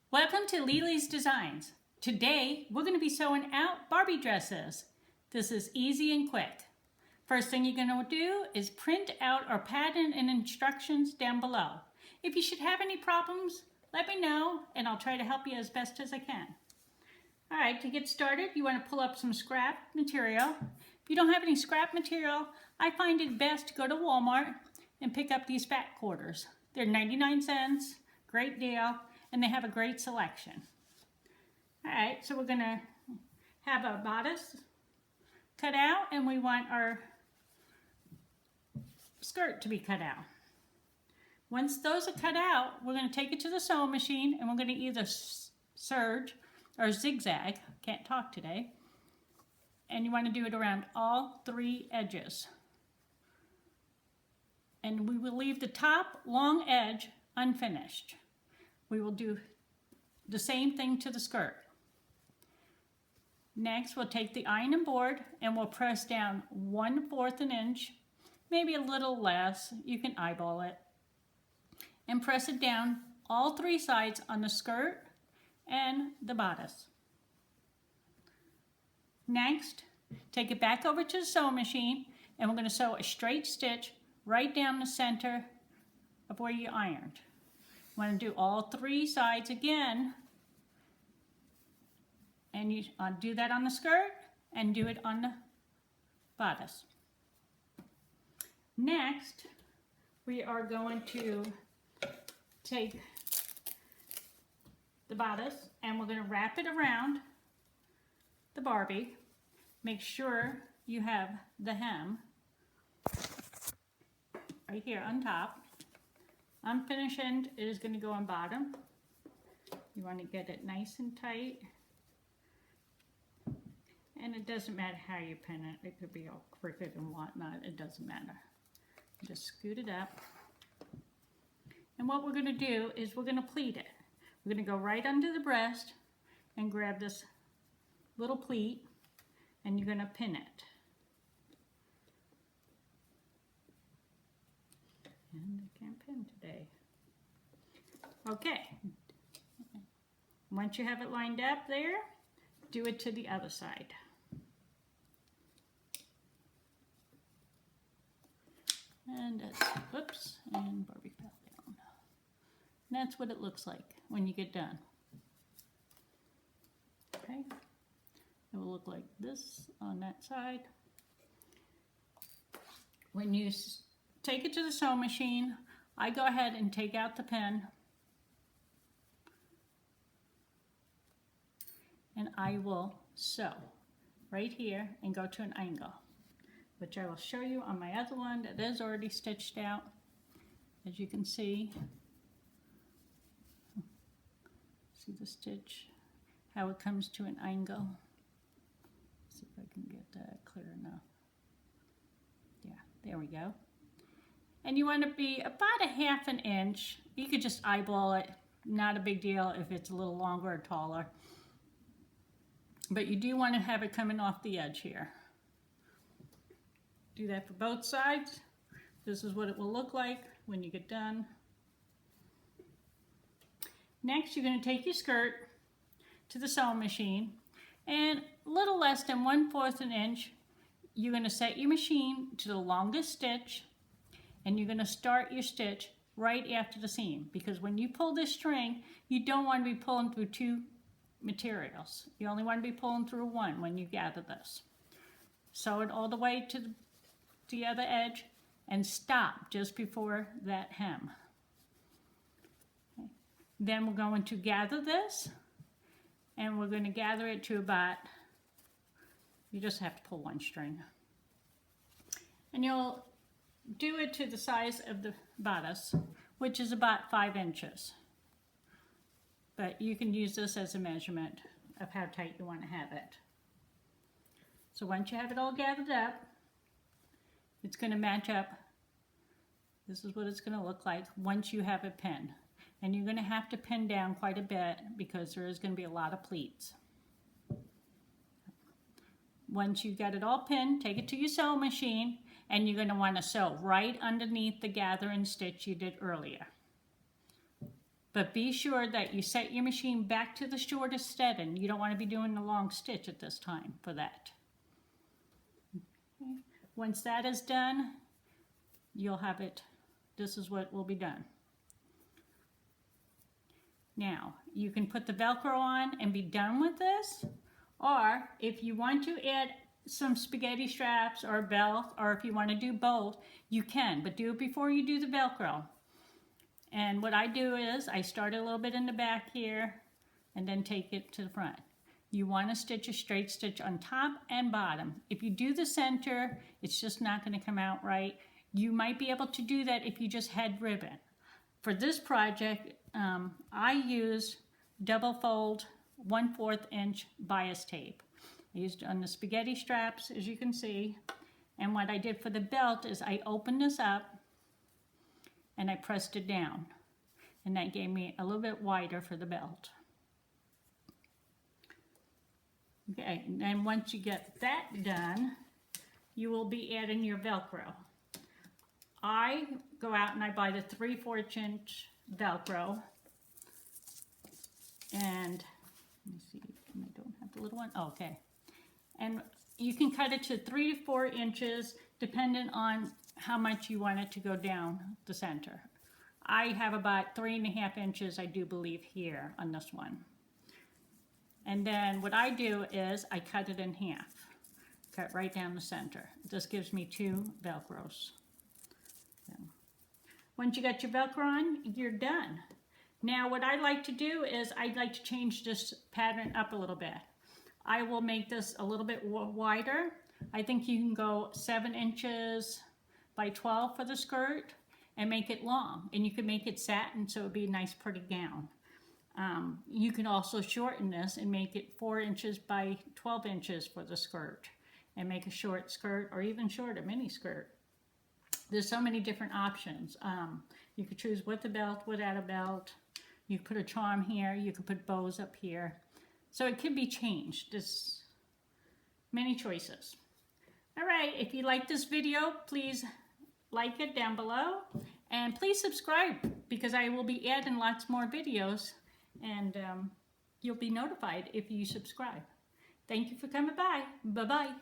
Welcome to Lily's Designs. Today we're going to be sewing out Barbie dresses. This is easy and quick. First thing you're going to do is print out our pattern and instructions down below. If you should have any problems, let me know and I'll try to help you as best as I can. Alright, to get started you want to pull up some scrap material. If you don't have any scrap material, I find it best to go to Walmart and pick up these fat quarters. They're 99 cents, great deal, and they have a great selection. Alright, so we're going to have a bodice cut out and we want our skirt to be cut out. Once those are cut out, we're going to take it to the sewing machine and we're going to either serge or zigzag, can't talk today, and you want to do it around all three edges. And we will leave the top long edge unfinished. We will do the same thing to the skirt. Next, we'll take the ironing board and we'll press down 1/4 an inch, maybe a little less, you can eyeball it, and press it down all three sides on the skirt and the bodice. Next, take it back over to the sewing machine and we're going to sew a straight stitch right down the center of where you ironed. You want to do all three sides again, and you do that on the skirt and do it on the bodice. Next, we are going to take the bodice and we're going to wrap it around the Barbie. Make sure you have the hem right here on top. Unfinished end is going to go on bottom. You want to get it nice and tight. And it doesn't matter how you pin it. It could be all crooked and whatnot. It doesn't matter. Just scoot it up. And what we're going to do is we're going to pleat it. We're going to go right under the breast and grab this little pleat and you're going to pin it. And I can't pin today. Okay. Once you have it lined up there, do it to the other side. And whoops, and Barbie fell down. And that's what it looks like when you get done. Okay. It will look like this on that side. When you take it to the sewing machine, I go ahead and take out the pin and I will sew right here and go to an angle, which I will show you on my other one that is already stitched out. As you can see the stitch, how it comes to an angle. Let's see if I can get that clear enough. Yeah, there we go. And you want to be about 1/2 inch. You could just eyeball it, not a big deal if it's a little longer or taller. But you do want to have it coming off the edge here. Do that for both sides. This is what it will look like when you get done. Next, you're going to take your skirt to the sewing machine and a little less than 1/4 an inch, you're going to set your machine to the longest stitch and you're going to start your stitch right after the seam, because when you pull this string, you don't want to be pulling through two materials. You only want to be pulling through one when you gather this. Sew it all the way to the other edge and stop just before that hem. Okay. Then we're going to gather this and we're going to gather it to about, you just have to pull one string. And you'll do it to the size of the bodice, which is about 5 inches. But you can use this as a measurement of how tight you want to have it. So once you have it all gathered up, it's going to match up. This is what it's going to look like once you have it pinned. And you're going to have to pin down quite a bit because there is going to be a lot of pleats. Once you've got it all pinned, take it to your sewing machine and you're going to want to sew right underneath the gathering stitch you did earlier. but be sure that you set your machine back to the shortest setting. You don't want to be doing the long stitch at this time for that. Okay. Once that is done, you'll have it, this is what will be done. Now, you can put the Velcro on and be done with this, or if you want to add some spaghetti straps or a belt, or if you want to do both, you can, but do it before you do the Velcro. And what I do is, I start a little bit in the back here, and then take it to the front. You want to stitch a straight stitch on top and bottom. If you do the center, it's just not going to come out right. You might be able to do that if you just had ribbon. For this project, I use double fold 1/4 inch bias tape. I used it on the spaghetti straps, as you can see. And what I did for the belt is I opened this up and I pressed it down. And that gave me a little bit wider for the belt. Okay, and then once you get that done, you will be adding your Velcro. I go out and I buy the 3/4 inch Velcro. And let me see, I don't have the little one. Oh, okay. And you can cut it to 3 to 4 inches depending on how much you want it to go down the center. I have about 3.5 inches, I do believe, here on this one. And then what I do is I cut it in half. Cut right down the center. This gives me 2 Velcros. So, once you got your Velcro on, you're done. Now what I like to do is I'd like to change this pattern up a little bit. I will make this a little bit wider. I think you can go 7 inches by 12 for the skirt and make it long. And you can make it satin so it would be a nice pretty gown. You can also shorten this and make it 4 inches by 12 inches for the skirt and make a short skirt or even shorter mini skirt. There's so many different options. You could choose with a belt, without a belt. You could put a charm here. You could put bows up here. So it can be changed. There's many choices. All right, if you like this video, please like it down below. And please subscribe because I will be adding lots more videos. And you'll be notified if you subscribe. Thank you for coming by. Bye-bye.